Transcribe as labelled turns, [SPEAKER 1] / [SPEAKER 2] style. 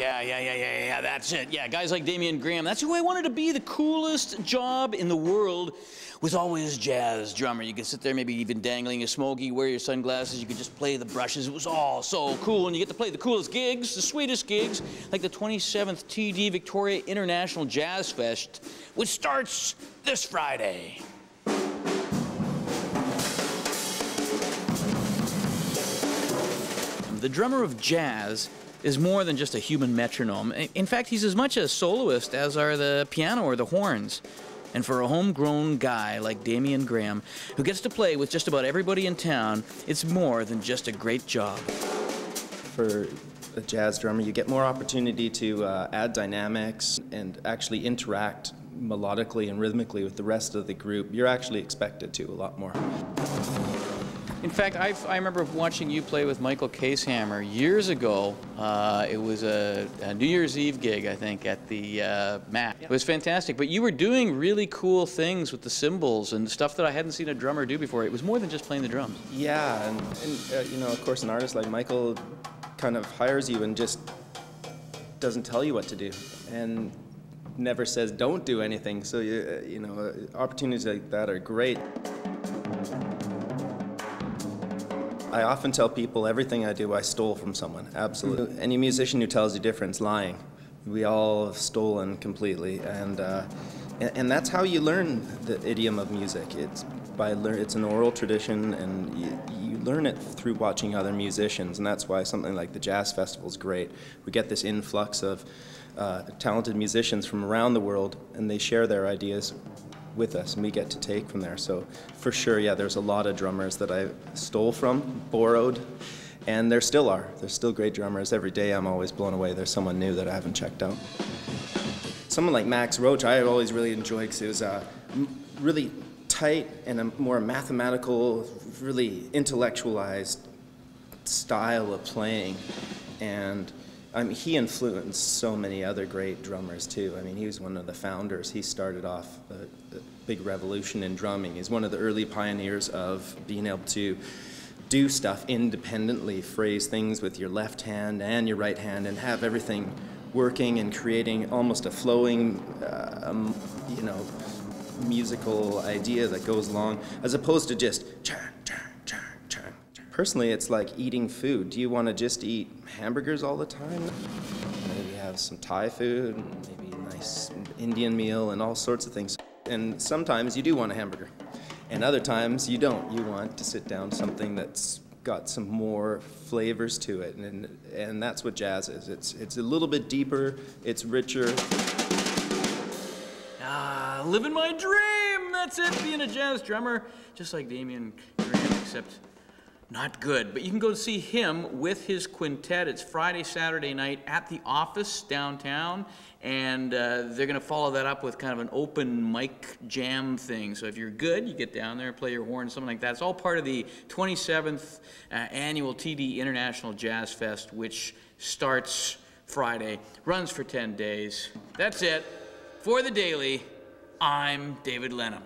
[SPEAKER 1] Yeah, that's it. Yeah, guys like Damian Graham. That's who I wanted to be. The coolest job in the world was always jazz drummer. You could sit there maybe even dangling a smoky, wear your sunglasses, you could just play the brushes. It was all so cool, and you get to play the coolest gigs, the sweetest gigs, like the 27th TD Victoria International Jazz Fest, which starts this Friday. The drummer of jazz is more than just a human metronome. In fact, he's as much a soloist as are the piano or the horns. And for a homegrown guy like Damian Graham, who gets to play with just about everybody in town, it's more than just a great job.
[SPEAKER 2] For a jazz drummer, you get more opportunity to add dynamics and actually interact melodically and rhythmically with the rest of the group. You're actually expected to a lot more.
[SPEAKER 1] In fact, I remember watching you play with Michael Casehammer years ago. It was a New Year's Eve gig, I think, at the MAC. It was fantastic, but you were doing really cool things with the cymbals and stuff that I hadn't seen a drummer do before. It was more than just playing the drums.
[SPEAKER 2] Yeah, and you know, of course, an artist like Michael kind of hires you and just doesn't tell you what to do, and never says don't do anything. So you know, opportunities like that are great. I often tell people everything I do I stole from someone, absolutely. Any musician who tells you different is lying. We all have stolen completely, and that's how you learn the idiom of music. It's an oral tradition, and you learn it through watching other musicians, and that's why something like the Jazz Festival is great. We get this influx of talented musicians from around the world, and they share their ideas with us, and we get to take from there. So for sure, yeah, there's a lot of drummers that I stole from, borrowed, and there still are. There's still great drummers. Every day I'm always blown away. There's someone new that I haven't checked out. Someone like Max Roach, I always really enjoyed, because it was really tight and a more mathematical, really intellectualized style of playing. And I mean, he influenced so many other great drummers too. I mean, he was one of the founders. He started off a big revolution in drumming. He's one of the early pioneers of being able to do stuff independently, phrase things with your left hand and your right hand, and have everything working and creating almost a flowing, you know, musical idea that goes along, as opposed to just churn, churn, churn, churn. Personally, it's like eating food. Do you want to just eat hamburgers all the time? Maybe have some Thai food, maybe a nice Indian meal, and all sorts of things. And sometimes you do want a hamburger, and other times you don't. You want to sit down something that's got some more flavors to it, and that's what jazz is. It's a little bit deeper, it's richer.
[SPEAKER 1] Living my dream! That's it, being a jazz drummer, just like Damian Graham, except not good. But you can go see him with his quintet. It's Friday, Saturday night at the Office downtown, and they're going to follow that up with kind of an open mic jam thing. So if you're good, you get down there and play your horn, something like that. It's all part of the 27th annual TD International Jazz Fest, which starts Friday, runs for 10 days. That's it. For The Daily, I'm David Lenham.